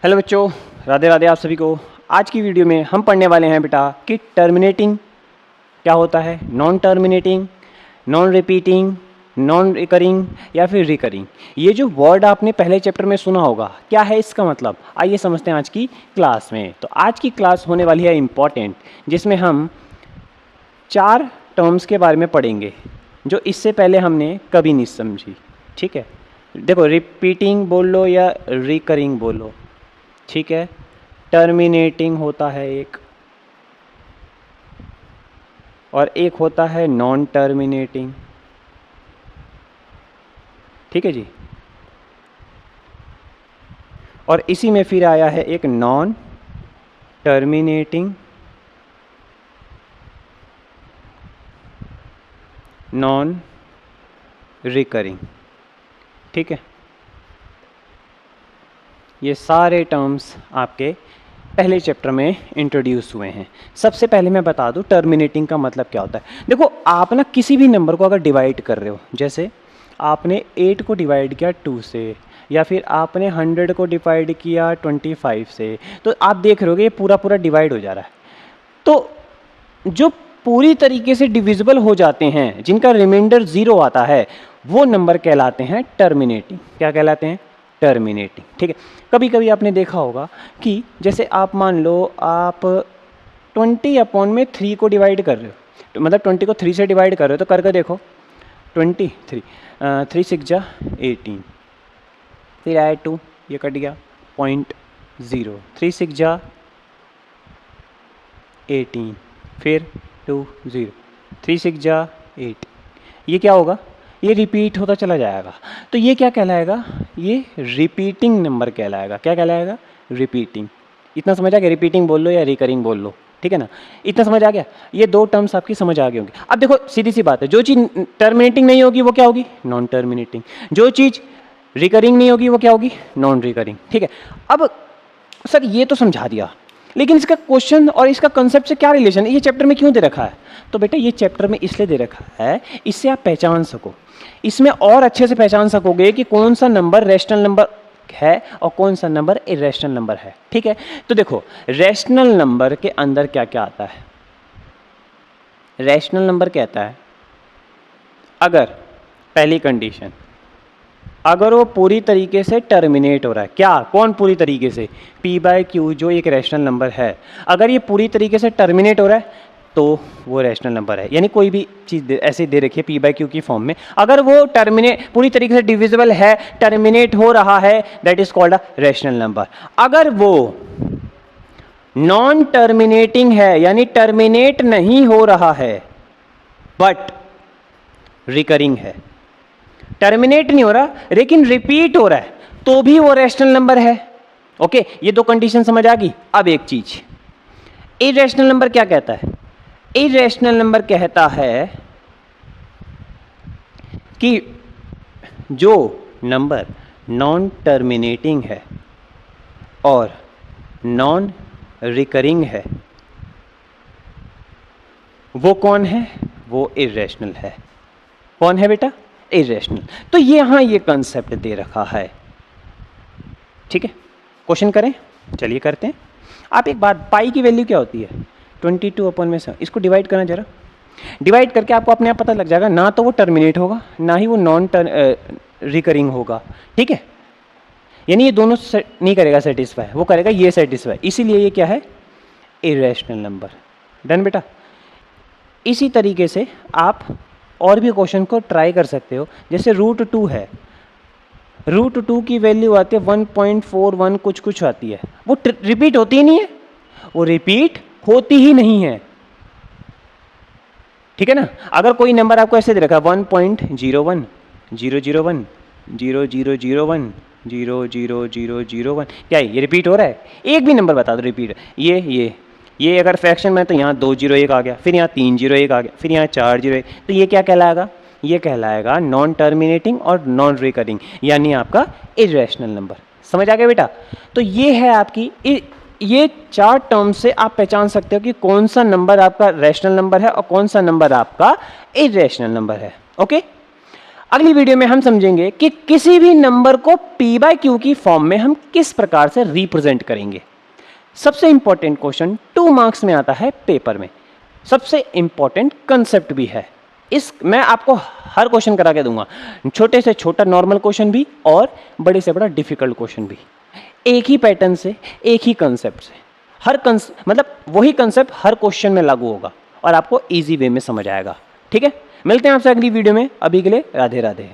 Hello बच्चों, राधे राधे आप सभी को। आज की वीडियो में हम पढ़ने वाले हैं बेटा कि टर्मिनेटिंग क्या होता है, non terminating, non repeating, non recurring या फिर रिकरिंग। ये जो वर्ड आपने पहले चैप्टर में सुना होगा, क्या है इसका मतलब, आइए समझते हैं आज की क्लास में। तो आज की क्लास होने वाली है इम्पॉर्टेंट, जिसमें हम 4 टर्म्स के बारे में पढ़ेंगे जो इससे पहले हमने कभी नहीं समझी। ठीक है, देखो, रिपीटिंग बोल लो या रिकरिंग बोलो, ठीक है। टर्मिनेटिंग होता है एक, और एक होता है नॉन टर्मिनेटिंग। ठीक है जी। और इसी में फिर आया है एक नॉन टर्मिनेटिंग, नॉन रिकरिंग। ठीक है, ये सारे टर्म्स आपके पहले चैप्टर में इंट्रोड्यूस हुए हैं। सबसे पहले मैं बता दूं टर्मिनेटिंग का मतलब क्या होता है। देखो, आप ना किसी भी नंबर को अगर डिवाइड कर रहे हो, जैसे आपने 8 को डिवाइड किया 2 से, या फिर आपने 100 को डिवाइड किया 25 से, तो आप देख रहे हो कि ये पूरा पूरा डिवाइड हो जा रहा है। तो जो पूरी तरीके से डिविजिबल हो जाते हैं, जिनका रिमाइंडर 0 आता है, वो नंबर कहलाते हैं टर्मिनेटिंग। क्या कहलाते हैं? टर्मिनेटिंग। ठीक है। कभी कभी आपने देखा होगा कि जैसे आप मान लो आप 20/3 को डिवाइड कर रहे हो, तो मतलब 20 को 3 से डिवाइड कर रहे हो, तो करके देखो 23, 3 6 जा 18, फिर आए 2, ये कट गया 0.0, 3 6 जा 18, फिर 2 0, 3 6 जा 8। ये क्या होगा? ये रिपीट होता चला जाएगा। तो ये क्या कहलाएगा? ये रिपीटिंग नंबर कहलाएगा। क्या कहलाएगा? रिपीटिंग। इतना समझ आ गया? रिपीटिंग बोल लो या रिकरिंग बोल लो, ठीक है ना। इतना समझ आ गया? ये 2 टर्म्स आपकी समझ आ गई होंगी। अब देखो, सीधी सी बात है, जो चीज़ टर्मिनेटिंग नहीं होगी वो क्या होगी? Non terminating. जो चीज़ रिकरिंग नहीं होगी वो क्या होगी? Non recurring. ठीक है। अब सर ये तो समझा दिया, लेकिन इसका क्वेश्चन और इसका कंसेप्ट से क्या रिलेशन है, ये चैप्टर में क्यों दे रखा है? तो बेटा ये चैप्टर में इसलिए दे रखा है, इससे आप पहचान सको, इसमें और अच्छे से पहचान सकोगे कि कौन सा नंबर रैशनल नंबर है और कौन सा नंबर इरेशनल नंबर है। ठीक है। तो देखो, रैशनल नंबर के अंदर क्या क्या आता है। रैशनल नंबर कहता है अगर पहली कंडीशन, अगर वो पूरी तरीके से टर्मिनेट हो रहा है। क्या? कौन पूरी तरीके से? p/q जो एक रैशनल नंबर है, अगर ये पूरी तरीके से टर्मिनेट हो रहा है तो वो रैशनल नंबर है। यानी कोई भी चीज़ ऐसे दे रखी है p/q की फॉर्म में, अगर वो पूरी तरीके से डिविजिबल है, टर्मिनेट हो रहा है, that is called a rational number. अगर वो नॉन टर्मिनेटिंग है, यानी टर्मिनेट नहीं हो रहा है बट रिकरिंग है, टर्मिनेट नहीं हो रहा लेकिन रिपीट हो रहा है, तो भी वो रैशनल नंबर है। ओके, ये 2 कंडीशन समझ आ गई। अब एक चीज, इरेशनल नंबर क्या कहता है? इरेशनल नंबर कहता है कि जो नंबर नॉन टर्मिनेटिंग है और नॉन रिकरिंग है, वो कौन है? वो इरेशनल है। कौन है बेटा? इरेशनल। तो यहां ये कंसेप्ट दे रखा है। ठीक है, क्वेश्चन करें? चलिए करते हैं। आप एक बात, पाई की वैल्यू क्या होती है? 22/7। इसको डिवाइड करना जरा, डिवाइड करके आपको अपने आप पता लग जाएगा, ना तो वो टर्मिनेट होगा ना ही वो नॉन रिकरिंग होगा। ठीक है, यानी ये दोनों नहीं करेगा सेटिस्फाई, वो करेगा ये सेटिस्फाई, इसीलिए ये क्या है? Irrational number. डन बेटा। इसी तरीके से आप और भी क्वेश्चन को ट्राई कर सकते हो। जैसे √2 है, √2 की वैल्यू आती है 1.41 कुछ कुछ आती है, वो रिपीट होती ही नहीं है, वो रिपीट होती ही नहीं है। ठीक है ना। अगर कोई नंबर आपको ऐसे दे रखा 1.01 001 0001 00001, क्या है? ये रिपीट हो रहा है? एक भी नंबर बता दो रिपीट। ये अगर फ्रैक्शन में, तो यहाँ 201 आ गया, फिर यहाँ 301 आ गया, फिर यहाँ 401, तो ये क्या कहलाएगा? ये कहलाएगा नॉन टर्मिनेटिंग और नॉन रिकरिंग, यानी आपका इरेशनल नंबर। समझ आ गया बेटा? तो ये है आपकी, ये 4 टर्म से आप पहचान सकते हो कि कौन सा नंबर आपका रैशनल नंबर है और कौन सा नंबर आपका इरेशनल नंबर है। ओके, अगली वीडियो में हम समझेंगे कि किसी भी नंबर को p बाय क्यू की फॉर्म में हम किस प्रकार से रिप्रेजेंट करेंगे। सबसे इंपॉर्टेंट क्वेश्चन 2 मार्क्स में आता है पेपर में, सबसे इंपॉर्टेंट कंसेप्ट भी है। इस मैं आपको हर क्वेश्चन करा के दूंगा, छोटे से छोटा नॉर्मल क्वेश्चन भी और बड़े से बड़ा डिफिकल्ट क्वेश्चन भी, एक ही पैटर्न से, एक ही कंसेप्ट से। मतलब वही कंसेप्ट हर क्वेश्चन में लागू होगा और आपको इजी वे में समझ आएगा। ठीक है, मिलते हैं आपसे अगली वीडियो में। अभी के लिए राधे राधे।